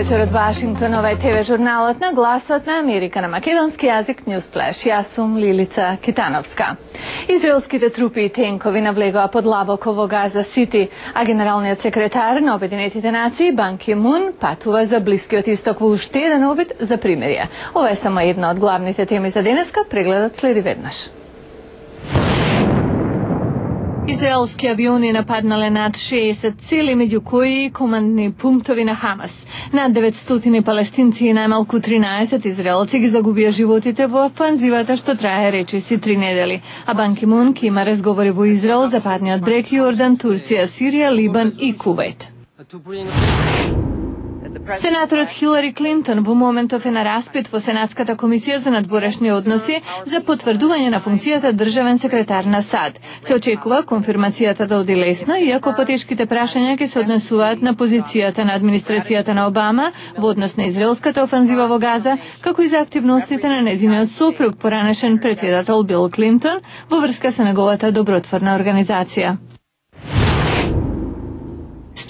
вечер од Вашингтон, ова е ТВ журналот на Гласот на Америка на македонски јазик Newsflash. Јас сум Лилица Китановска. Израелските трупи и тенкови навлегоа подлабоко во Газа Сити, а генералниот секретар на Обединетите нации Бан Ки Мун патува за Блискиот исток во уште еден обид за примирие. Ова е само една од главните теми за денеска, прегледот следи веднаш. Израелски авиони нападнале над 60 цели, меѓу кои командни пунктови на Хамас. Над 900 палестинци и најмалку 13 израелци ги загубија животите во офанзивата што трае речиси 3 недели. А Бан Ки Мун ќе има разговори во Израел, Западниот брег, Јордан, Турција, Сирија, Либан и Кувейт. Сенаторот Хилари Клинтон во моментов е на распит во Сенатската комисија за надворешни односи за потврдување на функцијата државен секретар на САД. Се очекува конфирмацијата да оди лесно, иако потешките прашања ќе се однесуваат на позицијата на администрацијата на Обама во однос на израелската офанзива во Газа, како и за активностите на нејзиниот сопруг, поранешен претседател Бил Клинтон, во врска со неговата добротворна организација.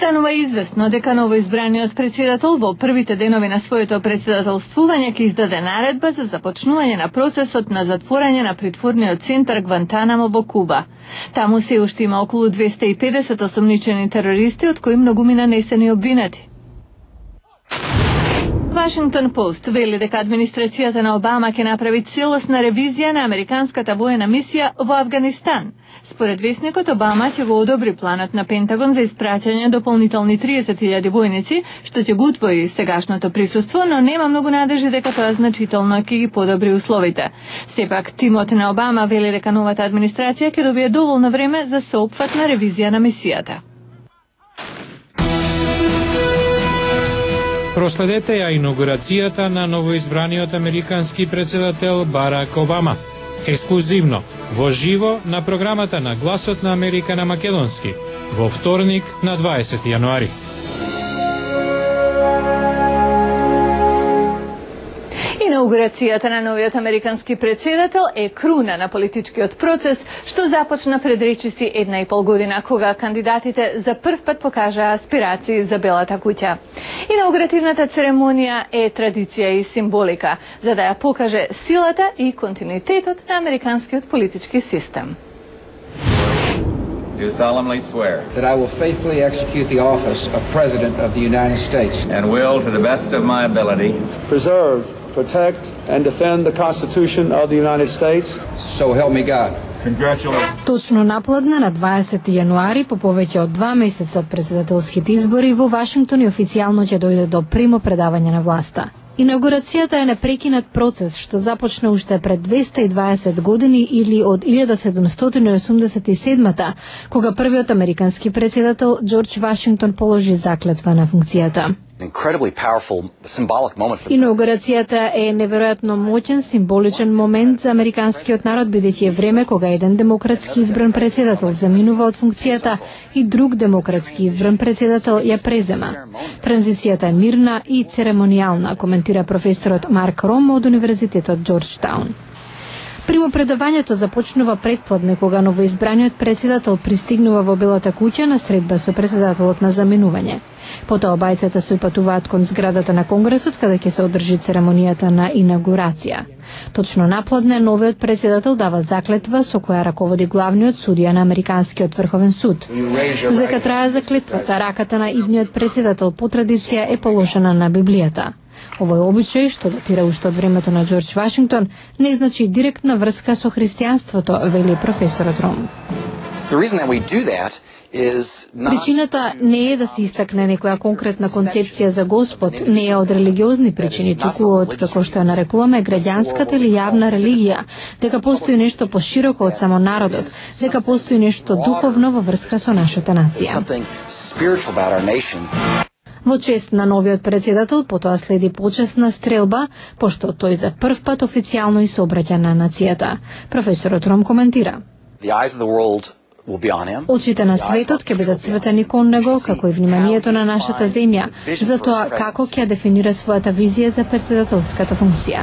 Станува известно дека новоизбраниот председател во првите денови на своето председателствување ќе издаде наредба за започнување на процесот на затворање на притворниот центар Гвантанамо во Куба. Таму се уште има околу 250 осомничени терористи, од кои многумина не се ни обвинети. Вашингтон Пост вели дека администрацијата на Обама ќе направи целосна ревизија на американската воена мисија во Авганистан. Според весникот, Обама ќе го одобри планот на Пентагон за испраќање дополнителни 30.000 војници, што ќе го утвои сегашното присуство, но нема многу надежди дека тоа значително ќе ги подобри условите. Сепак, тимот на Обама вели дека новата администрација ќе добие доволно време за сеопфатна ревизија на мисијата. Проследете ја инаугурацијата на новоизбраниот американски председател Барак Обама. Ексклузивно, во живо на програмата на Гласот на Америка на македонски, во вторник на 20 јануари. Инаугурацијата на новиот американски председател е круна на политичкиот процес што започна пред речиси 1,5 година, кога кандидатите за прв пат покажаа аспирации за Белата куќа. Инаугуративната церемонија е традиција и символика, за да ја покаже силата и континуитетот на американскиот политички систем. Do solemnly swear that I will faithfully execute the office of President of the United States and will, to the best of my ability, preserve, protect, and defend the Constitution of the United States. So help me God. Точно напладна на 20 јануари, по повеќе од 2 месеца од председателските избори, во Вашингтон и официјално ќе дојде до примо предавање на власта. Инаугурацијата е непрекинат процес што започна уште пред 220 години или од 1787-та, кога првиот американски председател Џорџ Вашингтон положи заклетва на функцијата. Инаугурацијата е неверојатно моќен символичен момент за американскиот народ, бидејќи е време кога еден демократски избран председател заминува од функцијата и друг демократски избран председател ја презема. Транзицијата е мирна и церемонијална, коментира професорот Марк Ром од Универзитетот Џорџтаун. Примопредавањето започнува предпладне, кога новоизбраниот председател пристигнува во Белата куќа на средба со председателот на заменување. Потоа обајцата се упатуваат кон зградата на Конгресот, каде ќе се одржи церемонијата на инаугурација. Точно напладне, новиот председател дава заклетва со која раководи главниот судија на Американскиот врховен суд. Додека трае заклетвата, раката на идниот председател по традиција е положена на Библијата. Овој обичај, што датира уште од времето на Џорџ Вашингтон, не значи директна врска со христијанството, вели професорот Ром. Причината не е да се истакне некоја конкретна концепција за Господ, не е од религиозни причини, туку од, како што ја нарекуваме, граѓанската или јавна религија, дека постои нешто пошироко од само народот, дека постои нешто духовно во врска со нашата нација. Во чест на новиот председател потоа следи почесна стрелба, пошто тој за прв пат официјално и се обраќа на нацијата. Професорот Ром коментира: очите на светот ќе бидат цветени кон него, како и вниманието на нашата земја, за тоа како ќе дефинира својата визија за председателската функција.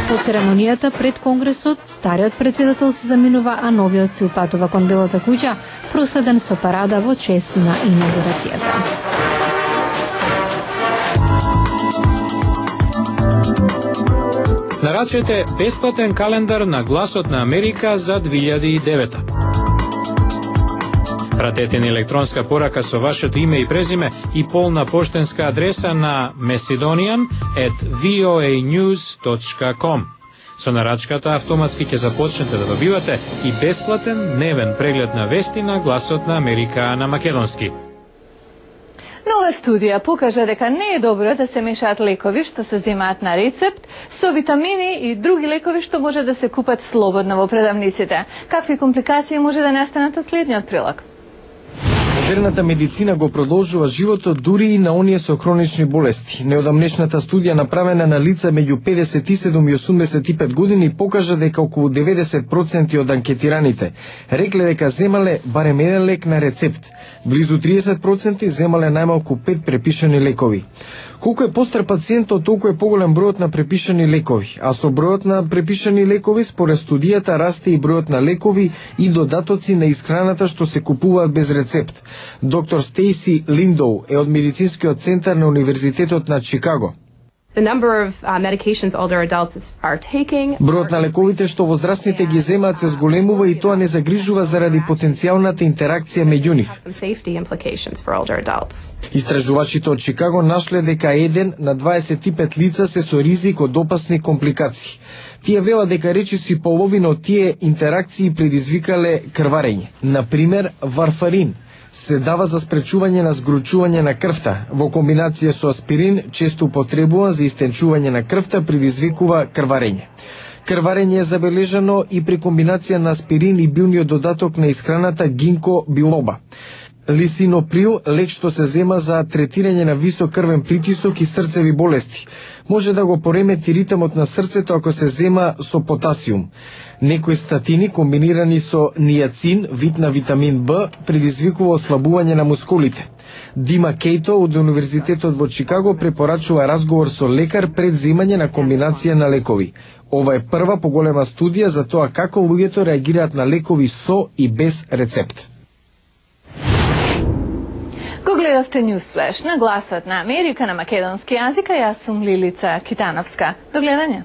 По церемонијата пред Конгресот, стариот председател се заминува, а новиот се упатува кон Белата куќа, проследен со парада во чест на инаугурацијата. Нарачете бесплатен календар на Гласот на Америка за 2009. Пратете ни електронска порака со вашето име и презиме и полна поштенска адреса на macedonian@voanews.com. Со нарачката автоматски ќе започнете да добивате и бесплатен дневен преглед на вести на Гласот на Америка на македонски. Нова студија покажа дека не е добро да се мешаат лекови што се земаат на рецепт со витамини и други лекови што може да се купат слободно во предавниците. Какви компликации може да настанат од следниот прилог? Модерната медицина го продолжува животот дури и на оние со хронични болести. Неодамнешната студија направена на лица меѓу 57 и 85 години покажа дека околу 90% од анкетираните рекле дека земале барем еден лек на рецепт. Близу 30% земале најмалку 5 препишани лекови. Колку е постар пациентот, толку е поголем бројот на препишани лекови, а со бројот на препишани лекови според студијата расте и бројот на лекови и додатоци на исхраната што се купуваат без рецепт. Доктор Стейси Линдоу е од медицинскиот центар на Универзитетот на Чикаго. Бројот на лековите што возрастните ги земаат се зголемува и тоа не загрижува заради потенцијалната интеракција меѓу нив. Истражувачите од Чикаго нашле дека 1 на 25 лица се со ризик од опасни компликации. Тие велат дека речиси половина од тие интеракции предизвикале крварење. Например, варфарин се дава за спречување на згручување на крвта, во комбинација со аспирин, често употребуван за истенчување на крвта, предизвикува крварење. Крварење е забележано и при комбинација на аспирин и билниот додаток на исхраната гинко билоба. Лисиноприл, лек што се зема за третирање на висок крвен притисок и срцеви болести. Може да го поремети ритмот на срцето ако се зема со потасиум. Некои статини комбинирани со ниацин, вид на витамин Б, предизвикува ослабување на мускулите. Дима Кейто од Универзитетот во Чикаго препорачува разговор со лекар пред земање на комбинација на лекови. Ова е прва поголема студија за тоа како луѓето реагираат на лекови со и без рецепт. Го гледавте Newsflash на Гласот на Америка на македонски јазик, а јас сум Лилица Китановска. До гледање.